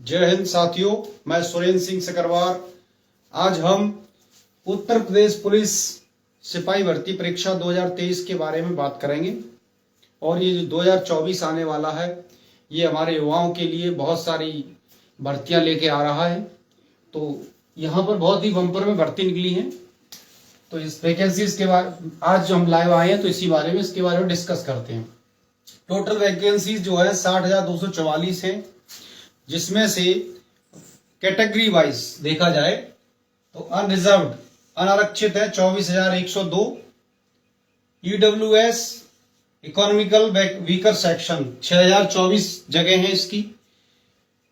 जय हिंद साथियों, मैं सुरेंद्र सिंह सकरवार। आज हम उत्तर प्रदेश पुलिस सिपाही भर्ती परीक्षा 2023 के बारे में बात करेंगे। और ये जो 2024 आने वाला है, ये हमारे युवाओं के लिए बहुत सारी भर्तियां लेके आ रहा है। तो यहाँ पर बहुत ही बम्पर में भर्ती निकली है। तो इस वैकेंसीज के बारे आज जो हम लाइव आए हैं, तो इसी बारे में इसके बारे में डिस्कस करते हैं। टोटल वैकेंसीज जो है 60,244 है, जिसमें से कैटेगरी वाइज देखा जाए तो अनरिजर्व्ड अनारक्षित है 24,102, ईडब्ल्यूएस इकोनॉमिकल वीकर सेक्शन 6,024 जगह हैं इसकी।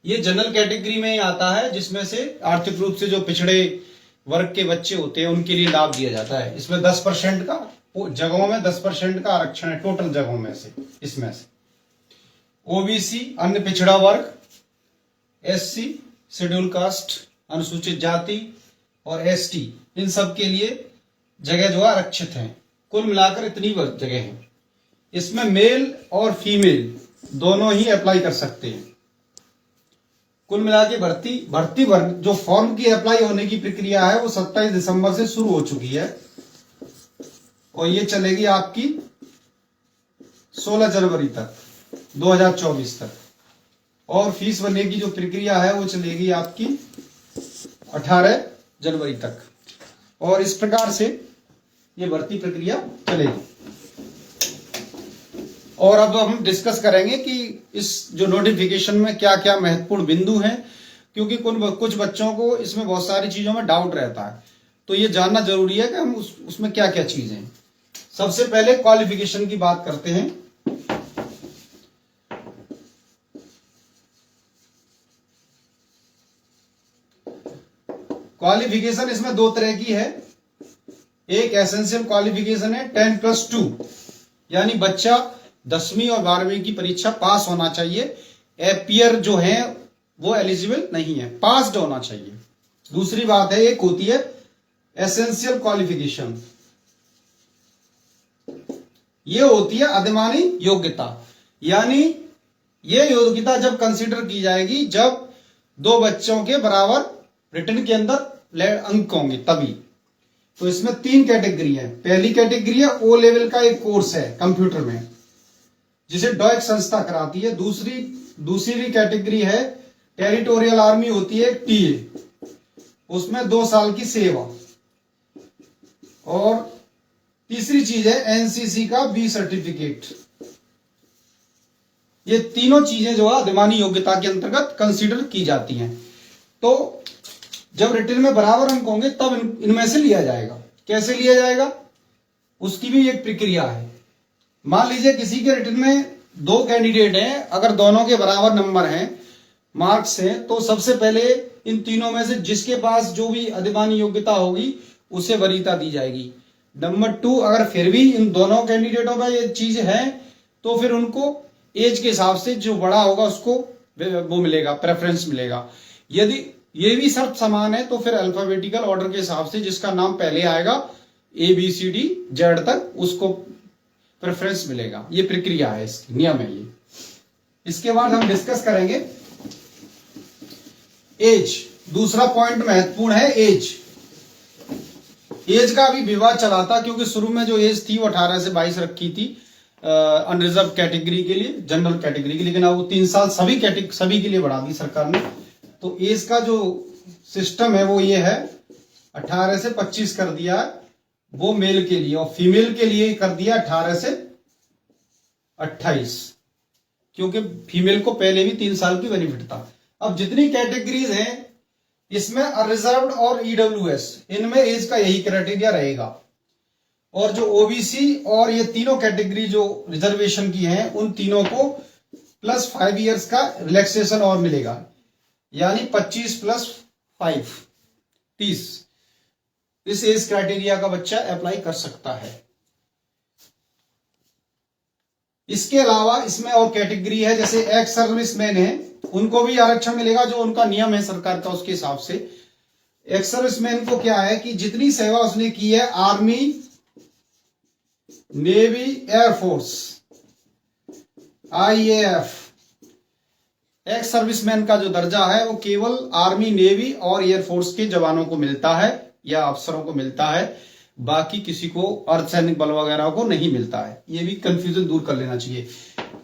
ये जनरल कैटेगरी में आता है, जिसमें से आर्थिक रूप से जो पिछड़े वर्ग के बच्चे होते हैं उनके लिए लाभ दिया जाता है। इसमें 10% का जगहों में 10% का आरक्षण है टोटल जगहों में से। इसमें से ओबीसी अन्य पिछड़ा वर्ग, एससी शेड्यूल कास्ट अनुसूचित जाति और एसटी, इन सब के लिए जगह जो आरक्षित हैं। कुल मिलाकर इतनी जगह हैं। इसमें मेल और फीमेल दोनों ही अप्लाई कर सकते हैं। कुल मिला के भर्ती जो फॉर्म की अप्लाई होने की प्रक्रिया है वो 27 दिसंबर से शुरू हो चुकी है और ये चलेगी आपकी 16 जनवरी तक 2024 तक। और फीस भरने की जो प्रक्रिया है वो चलेगी आपकी 18 जनवरी तक। और इस प्रकार से ये भर्ती प्रक्रिया चलेगी। और अब हम डिस्कस करेंगे कि इस जो नोटिफिकेशन में क्या क्या महत्वपूर्ण बिंदु हैं, क्योंकि कुछ बच्चों को इसमें बहुत सारी चीजों में डाउट रहता है। तो ये जानना जरूरी है कि हम उसमें क्या क्या चीजें हैं। सबसे पहले क्वालिफिकेशन की बात करते हैं। क्वालिफिकेशन इसमें दो तरह की है। एक एसेंशियल क्वालिफिकेशन है 10+2, यानी बच्चा 10वीं और 12वीं की परीक्षा पास होना चाहिए। एपियर जो है वो एलिजिबल नहीं है, पास्ड होना चाहिए। दूसरी बात है, एक होती है एसेंशियल क्वालिफिकेशन, ये होती है अधिमानी योग्यता। यानी ये योग्यता जब कंसीडर की जाएगी जब दो बच्चों के बराबर रिटन के अंदर अंक होंगे तभी। तो इसमें 3 कैटेगरी है। पहली कैटेगरी है ओ लेवल का एक कोर्स है कंप्यूटर में, जिसे डॉइक संस्था कराती है। दूसरी कैटेगरी है टेरिटोरियल आर्मी होती है टीए, उसमें 2 साल की सेवा। और तीसरी चीज है एनसीसी का बी सर्टिफिकेट। ये तीनों चीजें जो है अधिमानी योग्यता के अंतर्गत कंसीडर की जाती हैं। तो जब रिटन में बराबर अंक होंगे तब इनमें से लिया जाएगा। कैसे लिया जाएगा उसकी भी एक प्रक्रिया है। मान लीजिए किसी के रिटन में 2 कैंडिडेट हैं, अगर दोनों के बराबर नंबर हैं, मार्क्स हैं, तो सबसे पहले इन तीनों में से जिसके पास जो भी अधिमानी योग्यता होगी उसे वरीयता दी जाएगी। नंबर 2, अगर फिर भी इन दोनों कैंडिडेटों में ये चीज है तो फिर उनको एज के हिसाब से जो बड़ा होगा उसको वो मिलेगा, प्रेफरेंस मिलेगा। यदि ये भी शर्त समान है तो फिर अल्फाबेटिकल ऑर्डर के हिसाब से जिसका नाम पहले आएगा ABCD Z तक उसको प्रेफरेंस मिलेगा। ये प्रक्रिया है, इसकी नियम है ये। इसके बाद हम डिस्कस करेंगे एज। दूसरा पॉइंट महत्वपूर्ण है एज। एज का अभी विवाद चला था, क्योंकि शुरू में जो एज थी वो 18 से 22 रखी थी अनरिजर्व कैटेगरी के लिए, जनरल कैटेगरी की, लेकिन अब वो 3 साल सभी के लिए बढ़ा दी सरकार ने। तो एज का जो सिस्टम है वो ये है, 18 से 25 कर दिया वो मेल के लिए, और फीमेल के लिए कर दिया 18 से 28, क्योंकि फीमेल को पहले भी 3 साल की बेनिफिट था। अब जितनी कैटेगरीज हैं इसमें अनरिजर्व्ड और ईडब्ल्यूएस, इनमें एज का यही क्राइटेरिया रहेगा। और जो ओबीसी और ये तीनों कैटेगरी जो रिजर्वेशन की हैं उन तीनों को +5 इयर्स का रिलैक्सेशन और मिलेगा, यानी 25 + 5 30। इस एज क्राइटेरिया का बच्चा अप्लाई कर सकता है। इसके अलावा इसमें और कैटेगरी है, जैसे एक्स सर्विसमैन है, उनको भी आरक्षण मिलेगा, जो उनका नियम है सरकार का उसके हिसाब से। एक्स सर्विसमैन को क्या है कि जितनी सेवा उसने की है army, navy, air force, IAF, ex serviceman का जो दर्जा है वो केवल आर्मी, नेवी और एयरफोर्स के जवानों को मिलता है या अफसरों को मिलता है, बाकी किसी को अर्धसैनिक बल वगैरह को नहीं मिलता है। ये भी कंफ्यूजन दूर कर लेना चाहिए।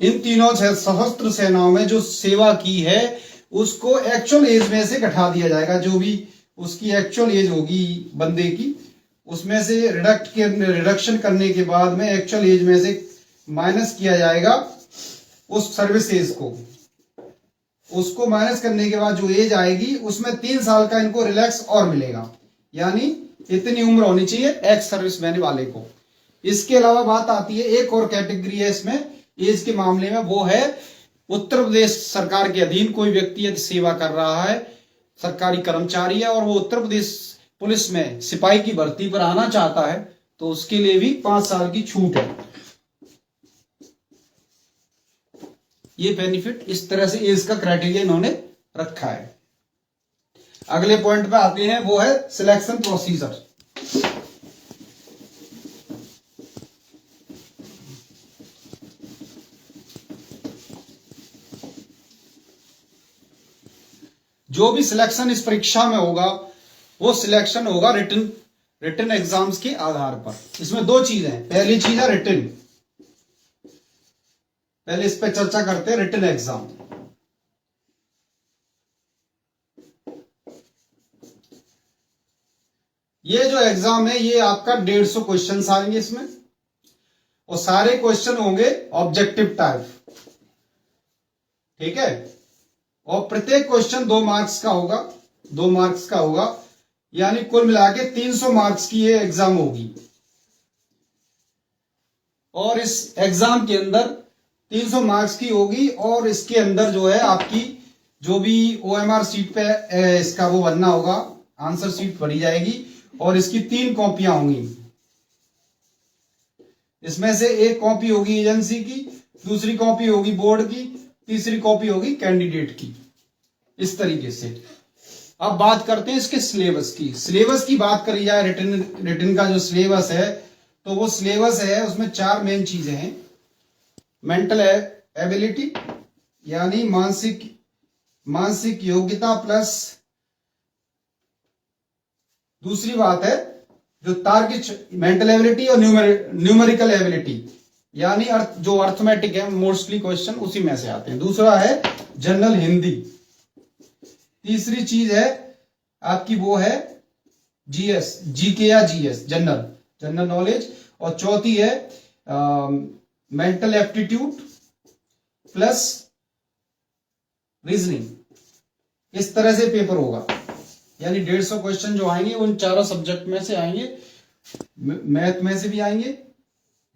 इन तीनों सशस्त्र सेनाओं में जो सेवा की है उसको एक्चुअल एज में से घटा दिया जाएगा, जो भी उसकी एक्चुअल एज होगी बंदे की, उसमें से रिडक्शन करने के बाद में एक्चुअल एज में से माइनस किया जाएगा उस सर्विस एज को। उसको माइनस करने के बाद जो एज आएगी उसमें 3 साल का इनको रिलैक्स और मिलेगा, यानी इतनी उम्र होनी चाहिए एक्स सर्विस मैन वाले को। इसके अलावा बात आती है एक और कैटेगरी है इसमें एज के मामले में, वो है उत्तर प्रदेश सरकार के अधीन कोई व्यक्ति यदि सेवा कर रहा है, सरकारी कर्मचारी है और वो उत्तर प्रदेश पुलिस में सिपाही की भर्ती पर आना चाहता है, तो उसके लिए भी 5 साल की छूट है। ये बेनिफिट इस तरह से एज का क्राइटेरिया इन्होंने रखा है। अगले पॉइंट पे आते हैं, वो है सिलेक्शन प्रोसीजर। जो भी सिलेक्शन इस परीक्षा में होगा वो सिलेक्शन होगा रिटन एग्जाम्स के आधार पर। इसमें 2 चीजें हैं। पहली चीज है रिटन, पहले इस पे चर्चा करते हैं। रिटन एग्जाम, ये जो एग्जाम है ये आपका 150 क्वेश्चन आएंगे इसमें, और सारे क्वेश्चन होंगे ऑब्जेक्टिव टाइप, ठीक है। और प्रत्येक क्वेश्चन 2 मार्क्स का होगा, 2 मार्क्स का होगा, यानी कुल मिला के 300 मार्क्स की ये एग्जाम होगी। और इस एग्जाम के अंदर 300 मार्क्स की होगी, और इसके अंदर जो है आपकी जो भी OMR सीट पे इसका वो बनना होगा, आंसर सीट भरी जाएगी, और इसकी 3 कॉपियां होंगी। इसमें से एक कॉपी होगी एजेंसी की, दूसरी कॉपी होगी बोर्ड की, तीसरी कॉपी होगी कैंडिडेट की, इस तरीके से। अब बात करते हैं इसके सिलेबस की। सिलेबस की बात करी जाए, रिटन का जो सिलेबस है, तो वो सिलेबस है उसमें 4 मेन चीजें हैं। मेंटल एबिलिटी यानी मानसिक योग्यता, प्लस दूसरी बात है जो तार्किक मेंटल एबिलिटी और न्यूमेरिकल एबिलिटी, यानी जो अर्थमेटिक है, मोस्टली क्वेश्चन उसी में से आते हैं। दूसरा है जनरल हिंदी। तीसरी चीज है आपकी वो है जीएस, जीके या जीएस, जनरल नॉलेज। और चौथी है मेंटल एप्टीट्यूड प्लस रीजनिंग। इस तरह से पेपर होगा, यानी 150 क्वेश्चन जो आएंगे उन चारों सब्जेक्ट में से आएंगे। मैथ में से भी आएंगे,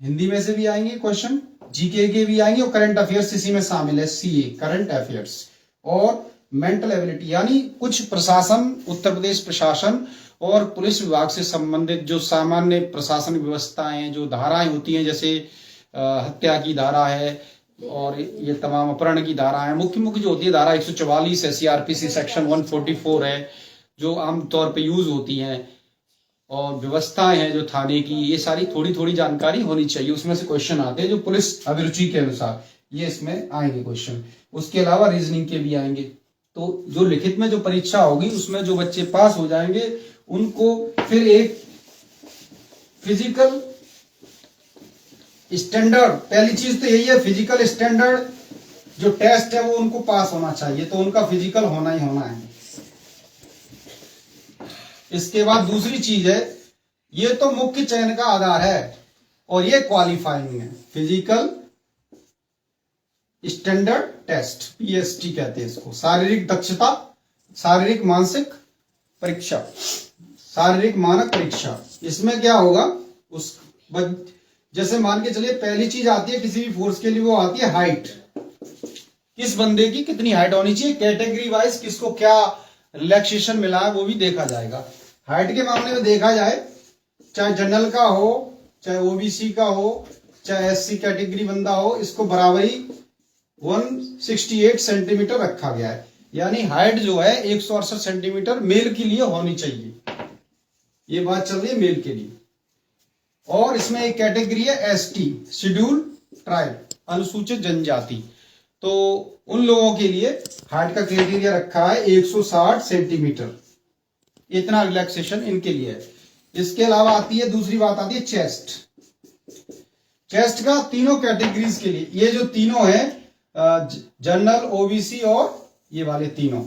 हिंदी में से भी आएंगे क्वेश्चन, जीके के भी आएंगे, और करंट अफेयर्स इसी में शामिल है, सीए करंट अफेयर्स। और मेंटल एबिलिटी यानी कुछ प्रशासन, उत्तर प्रदेश प्रशासन और पुलिस विभाग से संबंधित जो सामान्य प्रशासनिक व्यवस्थाएं, जो धाराएं होती हैं, जैसे हत्या की धारा है और ये तमाम अपहरण की धारा है। मुख्य जो होती है धारा 144 है, सीआरपीसी सेक्शन 144 है, जो आमतौर पे यूज होती हैं, और व्यवस्थाएं हैं जो थाने की, ये सारी थोड़ी थोड़ी जानकारी होनी चाहिए। उसमें से क्वेश्चन आते हैं जो पुलिस अभिरुचि के अनुसार, ये इसमें आएंगे क्वेश्चन। उसके अलावा रीजनिंग के भी आएंगे। तो जो लिखित में जो परीक्षा होगी उसमें जो बच्चे पास हो जाएंगे उनको फिर एक फिजिकल स्टैंडर्ड, पहली चीज तो यही है, फिजिकल स्टैंडर्ड जो टेस्ट है वो उनको पास होना चाहिए, तो उनका फिजिकल होना ही होना है। इसके बाद दूसरी चीज है, ये तो मुख्य चयन का आधार है और ये क्वालिफाइंग है, फिजिकल स्टैंडर्ड टेस्ट, पीएसटी कहते हैं इसको, शारीरिक दक्षता, शारीरिक मानसिक परीक्षा, शारीरिक मानक परीक्षा। इसमें क्या होगा, उस जैसे मान के चलिए पहली चीज आती है किसी भी फोर्स के लिए, वो आती है हाइट, किस बंदे की कितनी हाइट होनी चाहिए, कैटेगरी वाइज किसको क्या रिलैक्सेशन मिला है वो भी देखा जाएगा। हाइट के मामले में देखा जाए, चाहे जनरल का हो, चाहे ओबीसी का हो, चाहे एससी कैटेगरी बंदा हो, इसको बराबरी 168 सेंटीमीटर रखा गया है, यानी हाइट जो है 168 सेंटीमीटर मेल के लिए होनी चाहिए। ये बात चल रही है मेल के लिए। और इसमें एक कैटेगरी है एसटी, शेड्यूल ट्राइब, अनुसूचित जनजाति। तो उन लोगों के लिए हाइट का क्राइटेरिया रखा है 160 सेंटीमीटर, इतना रिलैक्सेशन इनके लिए है। इसके अलावा आती है, दूसरी बात आती है चेस्ट। चेस्ट का तीनों कैटेगरीज के लिए, ये जो तीनों है जनरल, ओबीसी और ये वाले तीनों,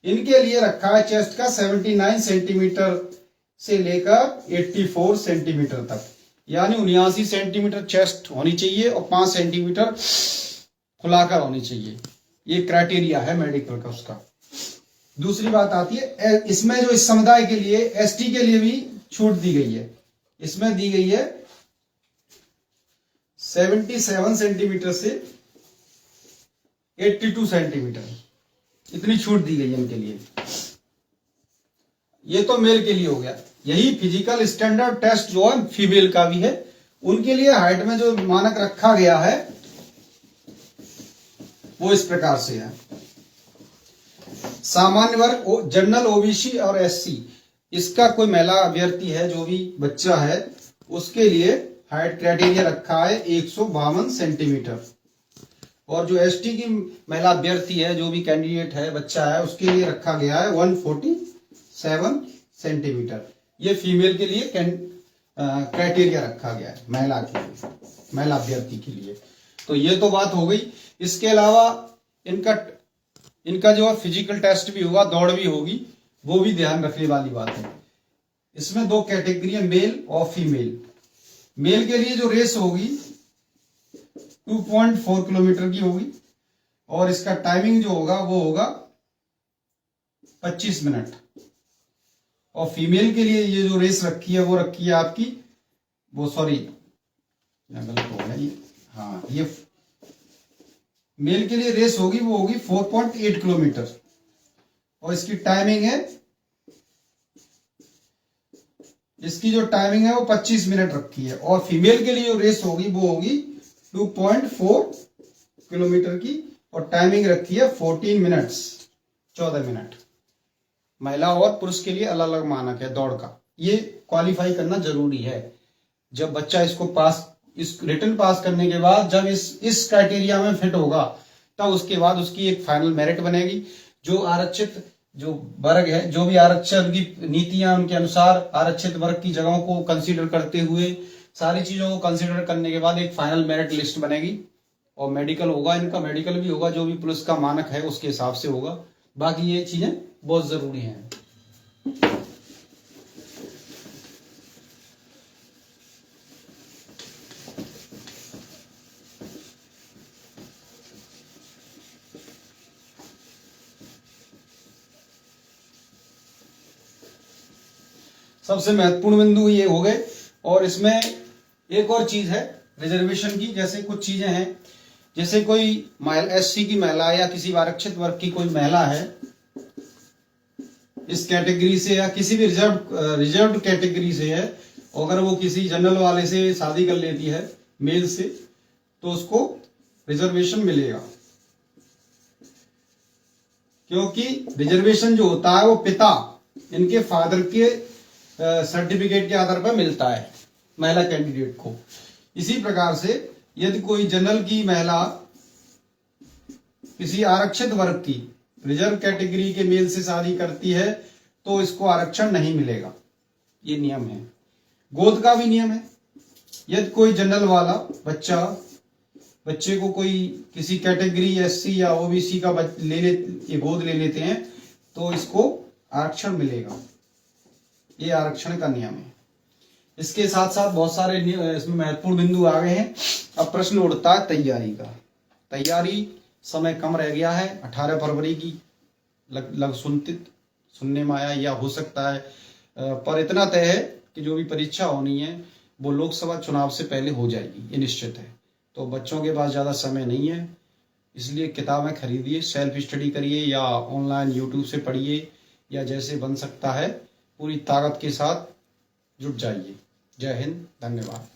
इनके लिए रखा है चेस्ट का 79 सेंटीमीटर से लेकर 84 सेंटीमीटर तक, यानी 79 सेंटीमीटर चेस्ट होनी चाहिए और 5 सेंटीमीटर खुलाकर होनी चाहिए। ये क्राइटेरिया है मेडिकल का उसका। दूसरी बात आती है इसमें जो इस समुदाय के लिए, एसटी के लिए भी छूट दी गई है। इसमें दी गई है 77 सेंटीमीटर से 82 सेंटीमीटर, इतनी छूट दी गई है इनके लिए। ये तो मेल के लिए हो गया। यही फिजिकल स्टैंडर्ड टेस्ट जो है फीमेल का भी है, उनके लिए हाइट में जो मानक रखा गया है वो इस प्रकार से है। सामान्य वर्ग, जनरल, ओबीसी और एससी, इसका कोई महिला अभ्यर्थी है जो भी बच्चा है उसके लिए हाइट क्राइटेरिया रखा है 152 सेंटीमीटर, और जो एसटी की महिला अभ्यर्थी है जो भी कैंडिडेट है बच्चा है उसके लिए रखा गया है 147 सेंटीमीटर। ये फीमेल के लिए क्राइटेरिया रखा गया है, महिला के लिए, महिला अभ्यर्थी के लिए। तो ये तो बात हो गई। इसके अलावा इनका जो है फिजिकल टेस्ट भी होगा, दौड़ भी होगी, वो भी ध्यान रखने वाली बात है। इसमें दो कैटेगरी है, मेल और फीमेल। मेल के लिए जो रेस होगी 2.4 किलोमीटर की होगी, और इसका टाइमिंग जो होगा वो होगा 25 मिनट। और फीमेल के लिए ये जो रेस रखी है वो रखी है आपकी, वो सॉरी गलत हो गया ये, हाँ, ये मेल के लिए रेस होगी वो होगी 4.8 किलोमीटर, और इसकी टाइमिंग है, इसकी जो टाइमिंग है वो 25 मिनट रखी है। और फीमेल के लिए जो रेस होगी वो होगी 2.4 किलोमीटर की, और टाइमिंग रखी है 14 मिनट्स, 14 मिनट। महिला और पुरुष के लिए अलग अलग मानक है दौड़ का। ये क्वालिफाई करना जरूरी है। जब बच्चा इसको पास, इस रिटन पास करने के बाद जब इस क्राइटेरिया में फिट होगा तब उसके बाद उसकी एक फाइनल मेरिट बनेगी। जो आरक्षित जो वर्ग है, जो भी आरक्षण की नीतियां उनके अनुसार आरक्षित वर्ग की जगहों को कंसीडर करते हुए सारी चीजों को कंसीडर करने के बाद एक फाइनल मेरिट लिस्ट बनेगी। और मेडिकल होगा, इनका मेडिकल भी होगा, जो भी पुलिस का मानक है उसके हिसाब से होगा। बाकी ये चीजें बहुत जरूरी हैं। सबसे महत्वपूर्ण बिंदु ये हो गए। और इसमें एक और चीज है रिजर्वेशन की, जैसे कुछ चीजें हैं, जैसे कोई एससी की महिला या किसी आरक्षित वर्ग की कोई महिला है इस कैटेगरी से या किसी भी रिजर्व्ड कैटेगरी से है, अगर वो किसी जनरल वाले से शादी कर लेती है मेल से, तो उसको रिजर्वेशन मिलेगा। क्योंकि रिजर्वेशन जो होता है वो पिता, इनके फादर के सर्टिफिकेट के आधार पर मिलता है महिला कैंडिडेट को। इसी प्रकार से यदि कोई जनरल की महिला किसी आरक्षित वर्ग की रिजर्व कैटेगरी के मेल से शादी करती है तो इसको आरक्षण नहीं मिलेगा, ये नियम है। गोद का भी नियम है। यदि कोई जनरल वाला बच्चे को कोई किसी कैटेगरी एससी या ओबीसी का गोद ले लेते हैं तो इसको आरक्षण मिलेगा, ये आरक्षण का नियम है। इसके साथ साथ बहुत सारे इसमें महत्वपूर्ण बिंदु आ गए हैं। अब प्रश्न उठता है तैयारी का। तैयारी समय कम रह गया है, 18 फरवरी की लग सुनने में आया, या हो सकता है, पर इतना तय है कि जो भी परीक्षा होनी है वो लोकसभा चुनाव से पहले हो जाएगी, ये निश्चित है। तो बच्चों के पास ज़्यादा समय नहीं है, इसलिए किताबें खरीदिए, सेल्फ स्टडी करिए या ऑनलाइन यूट्यूब से पढ़िए, या जैसे बन सकता है पूरी ताकत के साथ जुट जाइए। जय हिंद, धन्यवाद।